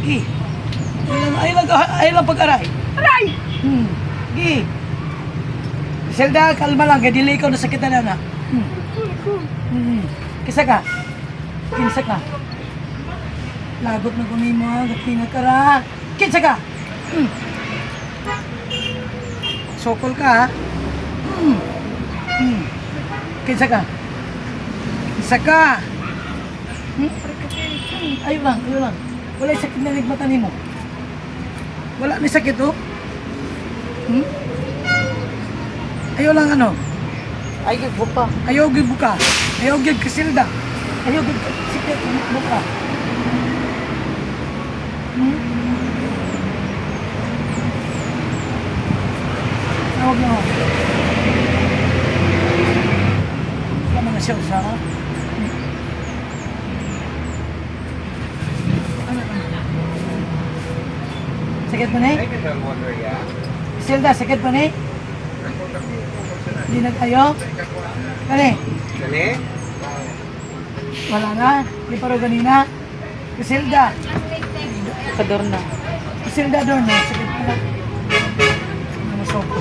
Gi. Ay lang pag-aray. Aray! Gi. Zelda, kalma lang. Gadili ikaw nasakitan na na. Kisa ka. Kinsa ka. Lagot na kunin mo ha. Gatina ka ra. Kinsa ka. Sokol ka ha. Kinsa ka. Kinsa ka. Ayaw lang. Wala yung sakit na nagmata mo. Wala na sakit oh. Ayaw lang ano. Ay, buka. Ayaw gid buka. Ayaw gid kasilda. Ayaw gid sakit buka. Tawag na ako. Wala mga siya sa sakit pa na eh? Silda, sakit pa na eh? Hindi nag-ayo? Kani? Kani? Wala na? Hindi pa rin ganina? Silda? Kador na. Silda doon, sakit pa na. Ano soko?